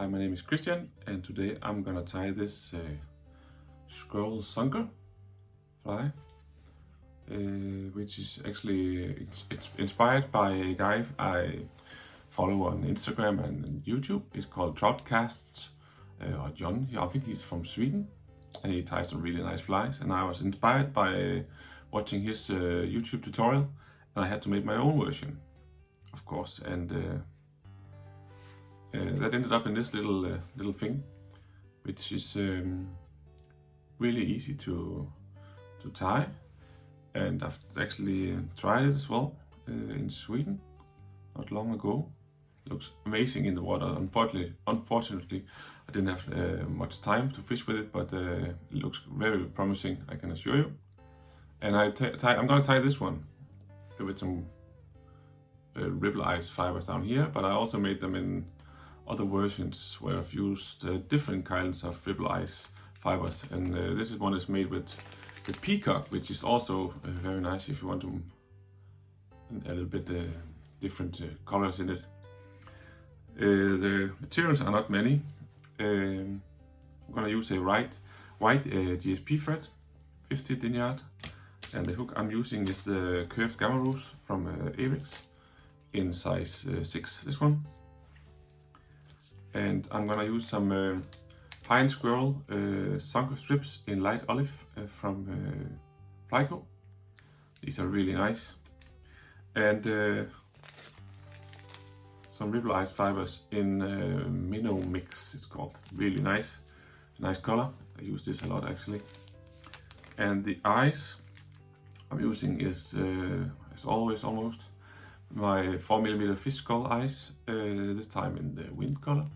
Hi, my name is Christian, and today I'm gonna tie this squirrel zonker fly, which is actually it's inspired by a guy I follow on Instagram and YouTube. It's called Troutcasts, or John. I think he's from Sweden, and he ties some really nice flies. And I was inspired by watching his YouTube tutorial, and I had to make my own version, of course. And that ended up in this little thing, which is really easy to tie, and I've actually tried it as well in Sweden not long ago. It looks amazing in the water. Unfortunately, I didn't have much time to fish with it, but it looks very promising, I can assure you. And I'm gonna tie this one with some ripple ice fibers down here, but I also made them in other versions where I've used different kinds of ripple ice fibers, and this one is made with peacock, which is also very nice if you want to a little bit different colors in it. The materials are not many. I'm gonna use a white GSP thread, 50 deniard, and the hook I'm using is the curved Gammarus from Ahrex in size 6, this one. And I'm gonna use some pine squirrel zonker strips in light olive from FlyCo. These are really nice. And some ripple ice fibers in minnow mix, it's called. Really nice color. I use this a lot actually. And the eyes I'm using is, as always almost, my 4mm fish skull eyes, this time in the wind color.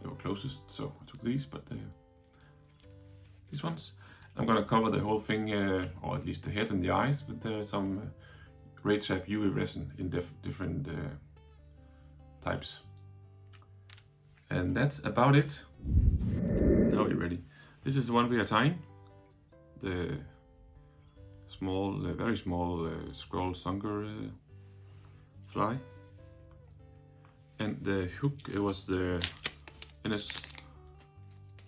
They were closest, so I took these, but these ones. I'm gonna cover the whole thing, or at least the head and the eyes, with some Raidzap UV Resin in different types. And that's about it. Now we're ready. This is the one we are tying. The small, very small squirrel zonker fly. And the hook, it was the NS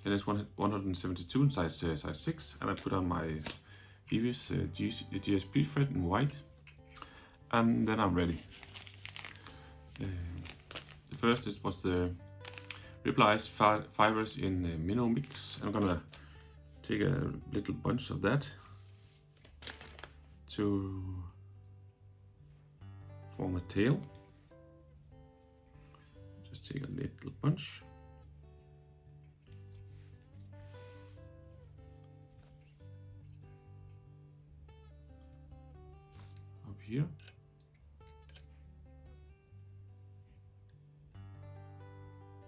172 in size 6, and I put on my Veevus GSP thread in white, and then I'm ready. The first was the ripple ice fibers in minnow mix. I'm gonna take a little bunch of that to form a tail. Just take a little bunch. Here.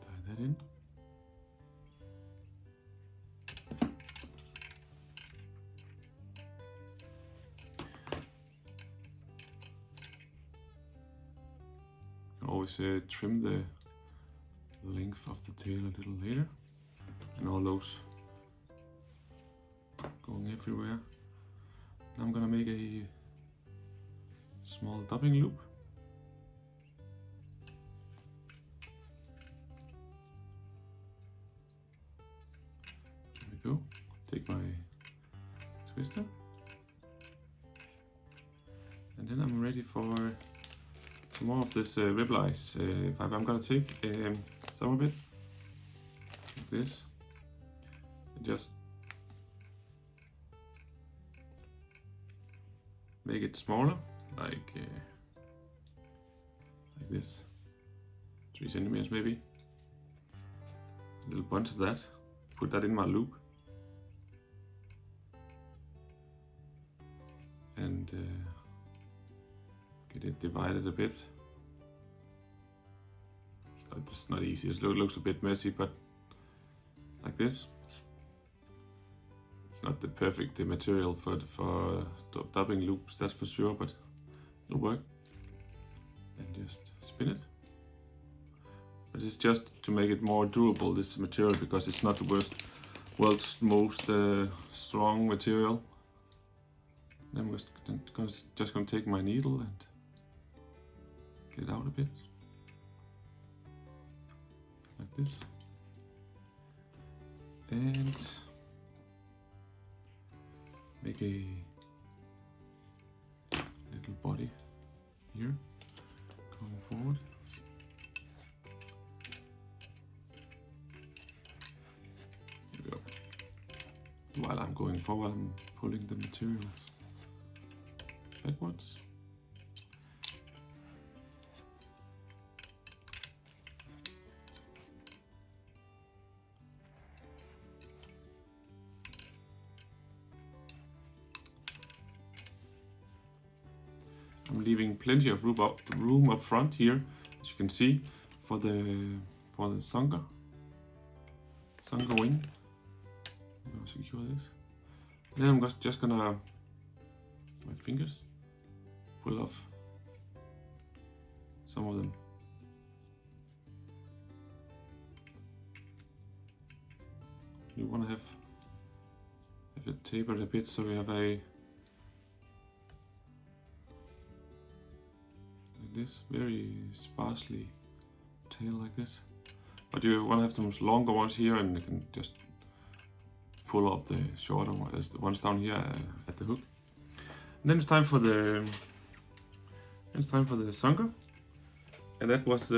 Tie that in. You can always trim the length of the tail a little later, and all those going everywhere. And I'm gonna make a small dubbing loop. There we go. Take my twister, and then I'm ready for some more of this ripple ice fiber. I'm gonna take some of it, like this, and just make it smaller. Like this, 3 centimeters maybe. A little bunch of that. Put that in my loop, and get it divided a bit. It's not easy. It looks a bit messy, but like this. It's not the perfect material for dubbing loops, that's for sure, but it'll work. And just spin it. But it's just to make it more durable, this material, because it's not the world's most strong material. Then I'm just gonna take my needle and get it out a bit, like this. and make a little body here going forward. Here we go. While I'm going forward, I'm pulling the materials backwards. I'm leaving plenty of room up front here, as you can see, for the zonker wing. I'm gonna secure this. And then I'm just gonna, my fingers, pull off some of them. You want to have it tapered a bit so we have a this very sparsely tail like this, but you want to have some longer ones here, and you can just pull off the shorter ones, the ones down here at the hook. And then it's time for the zonker, and that was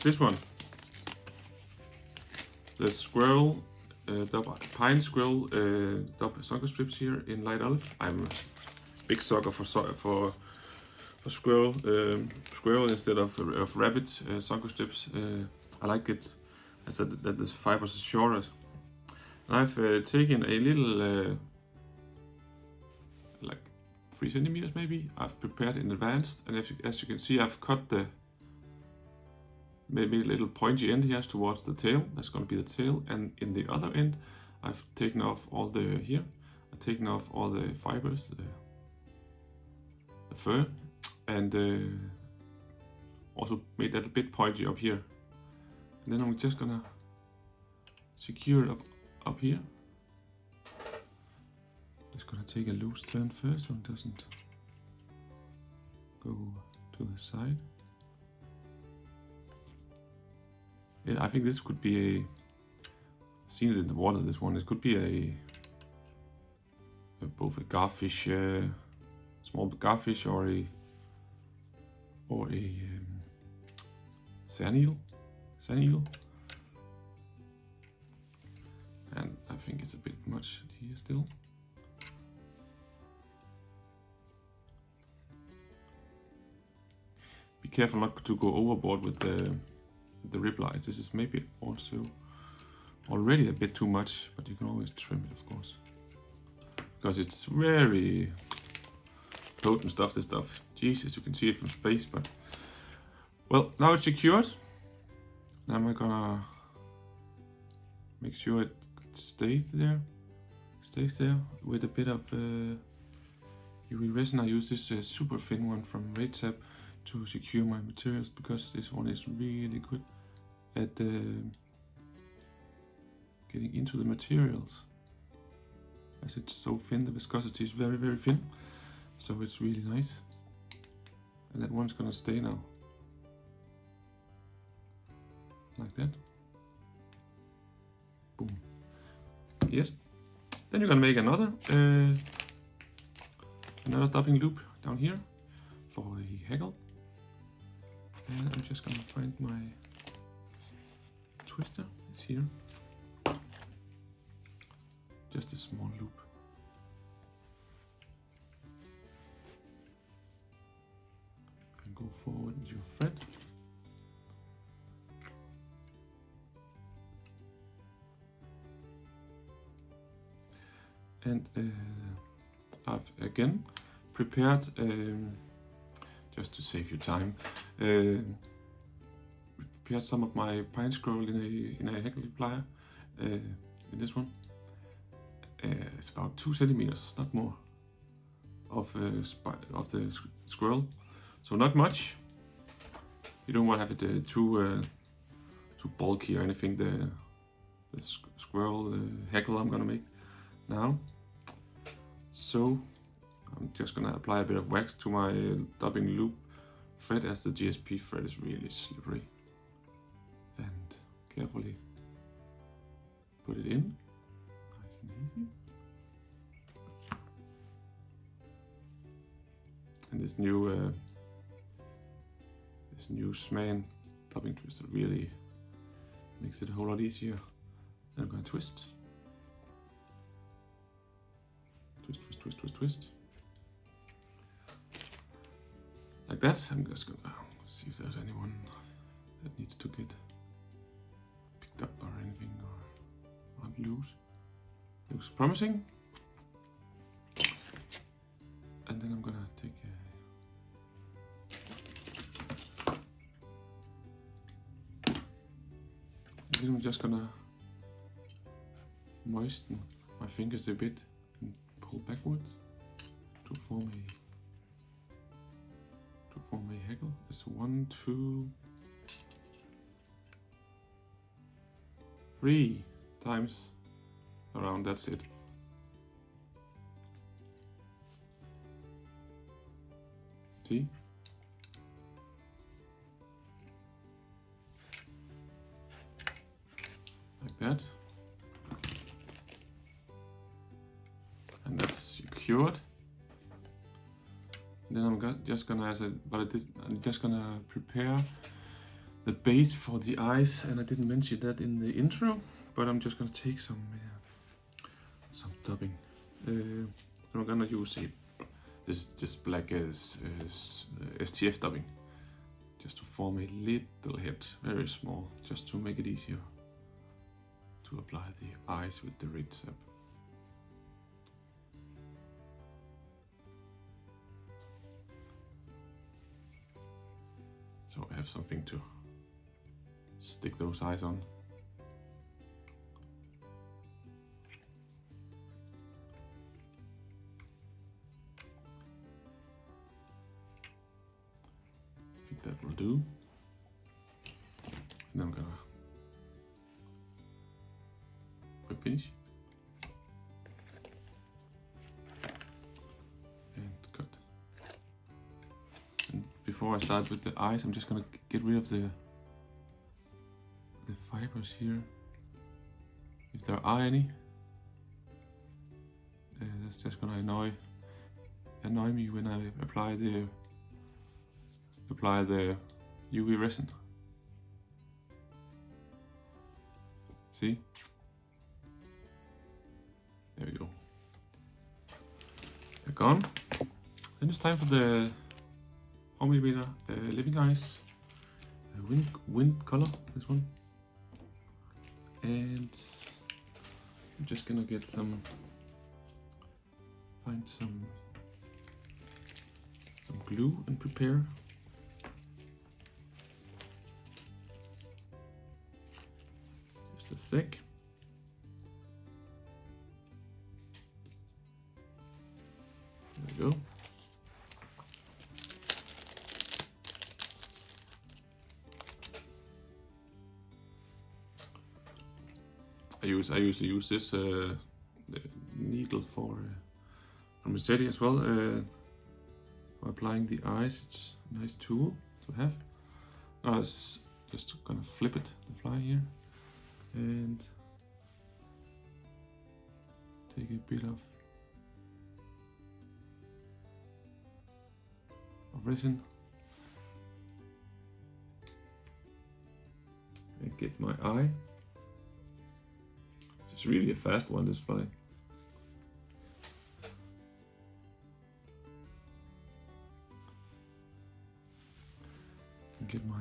this one, the squirrel, pine squirrel zonker strips here in light olive. I'm a big sucker for squirrel instead of rabbit zonker strips. I like it that the fibers are shorter. And I've taken a little like 3 centimeters maybe. I've prepared in advance, and as you can see, I've cut the maybe a little pointy end here towards the tail. That's going to be the tail, and in the other end, I've taken off all the here. I've taken off all the fibers, the fur, and also made that a bit pointy up here. And then I'm just gonna secure it up here. Just gonna take a loose turn first so it doesn't go to the side. Yeah, I think this could be a, seen it in the water, this one. It could be both a garfish, small garfish, or a sand eel. And I think it's a bit much here still. Be careful not to go overboard with the rib lines. This is maybe also already a bit too much, but you can always trim it, of course, because it's very potent stuff, this stuff. Jesus, you can see it from space, but well, now it's secured. Now I'm gonna make sure it stays there with a bit of UV resin. I use this super thin one from Raidzap to secure my materials, because this one is really good at getting into the materials. As it's so thin, the viscosity is very, very thin, so it's really nice. And that one's gonna stay now, like that. Boom. Yes. Then you're gonna make another dubbing loop down here for a hackle. And I'm just gonna find my twister. It's here. Just a small loop. And go forward with your thread. And I've again prepared, just to save you time, prepared some of my pine squirrel in a hackle plier, in this one. It's about 2 centimeters, not more, of the squirrel, so not much. You don't want to have it too bulky or anything. The squirrel, the hackle I'm gonna make now. So I'm just gonna apply a bit of wax to my dubbing loop thread, as the GSP thread is really slippery, and carefully put it in, nice and easy. And this new Sman topping twister really makes it a whole lot easier. Then I'm gonna twist. Twist, twist, twist, twist, twist. Like that. I'm just gonna see if there's anyone that needs to get picked up or anything or aren't loose. Looks promising. And then I'm gonna take and then I'm just gonna moisten my fingers a bit and pull backwards to form a hackle. It's 1, 2, 3 times around. That's it. See? Like that. And that's secured. Then I'm just gonna, I'm just gonna prepare the base for the eyes, and I didn't mention that in the intro, but I'm just gonna take some dubbing. I'm gonna use this black as STF dubbing, just to form a little head, very small, just to make it easier to apply the eyes with the Raidzap. So I have something to stick those eyes on. I think that will do. And then I'm gonna quick finish. Before I start with the eyes, I'm just gonna get rid of the fibers here, if there are any. That's just gonna annoy me when I apply the UV resin. See? There we go. They're gone. Then it's time for the 4mm living eyes, wind color, this one. And I'm just gonna get find some glue and prepare. Just a sec. There we go. I usually use this needle from Raidzap as well for applying the eyes. It's a nice tool to have. Now I was just gonna flip it, the fly here, and take a bit of resin and get my eye. It's really a fast one, this fly. Get my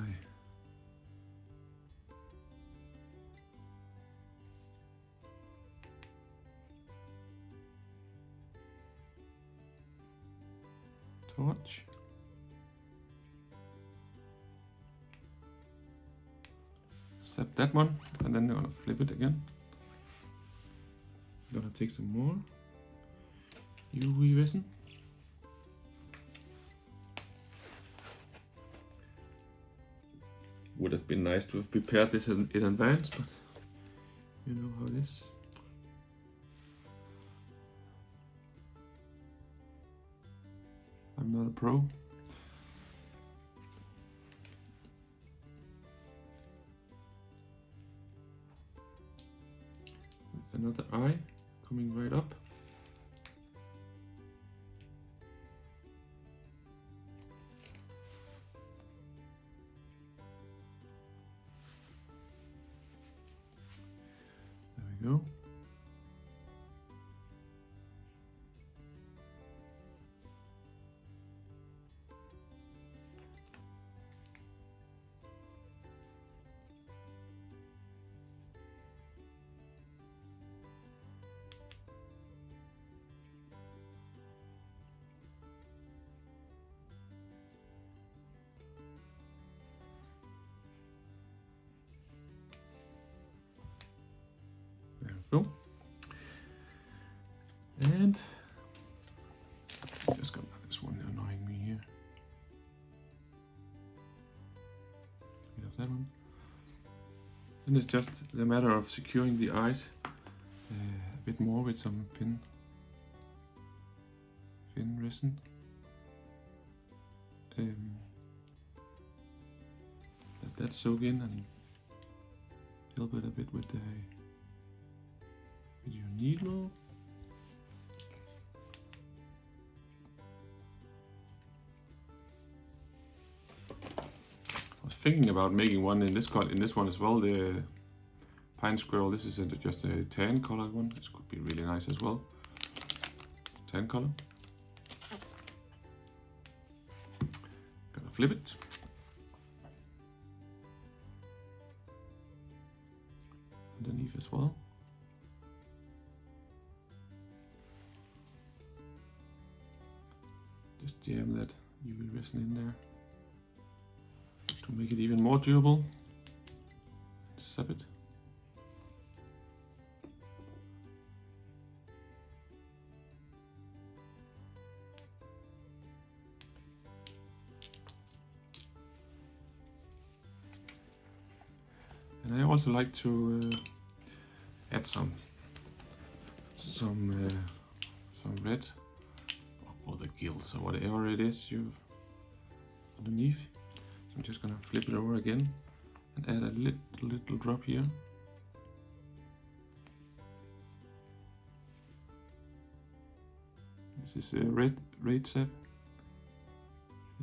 torch. Set that one, and then I'm gonna flip it again. I'm gonna take some more UV resin. Would have been nice to have prepared this in advance, but you know how it is. I'm not a pro. another eye coming right up. There we go. There we go. And just got this one annoying me here. Get off that one. Then it's just the matter of securing the eyes a bit more with some thin resin. Let that soak in and help it a bit with your needle. I was thinking about making one in this one as well. The pine squirrel. This is just a tan color one. This could be really nice as well. Tan color. Gonna flip it. Underneath as well. Just jam that UV resin in there to make it even more durable. Zap it. And I also like to add some red for the gills or whatever it is you've underneath. So I'm just gonna flip it over again and add a little drop here. This is a Raidzap.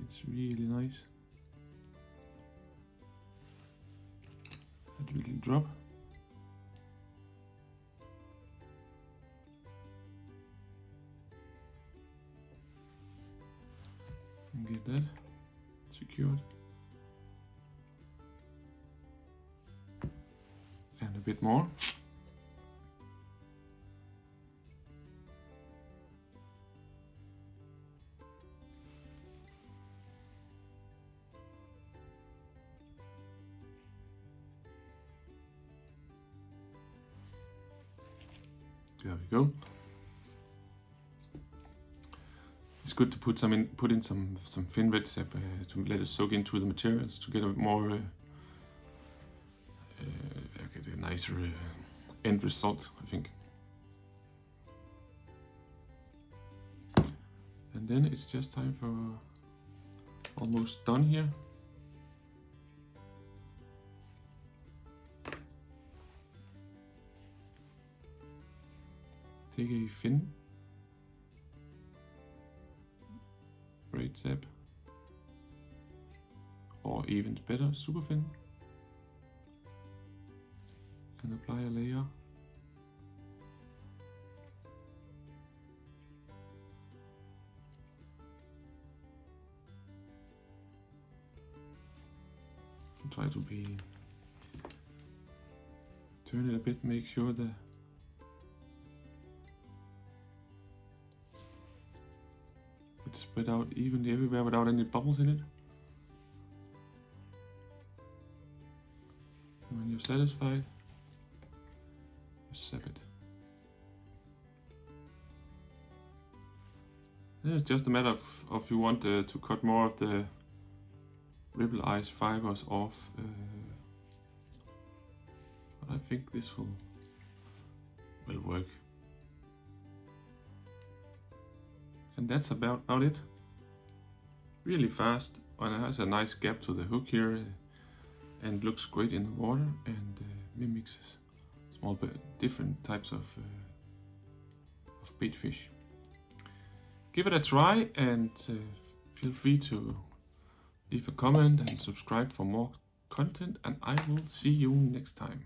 It's really nice. A little drop. And get that secured. And a bit more. There we go. It's good to put in some thin Raidzap to let it soak into the materials to get a more get a nicer end result, I think. And then it's just time for almost done here. Take a thin Raidzap, or even better, super thin, and apply a layer. And try to turn it a bit, make sure that it's spread out evenly everywhere without any bubbles in it. And when you're satisfied, just zap it. Then it's just a matter of if you want to cut more of the ripple eyes fibers off. But I think this will work. And that's about it. Really fast, and it has a nice gap to the hook here, and looks great in the water, and mimics different types of bait fish. Give it a try and feel free to leave a comment and subscribe for more content, and I will see you next time.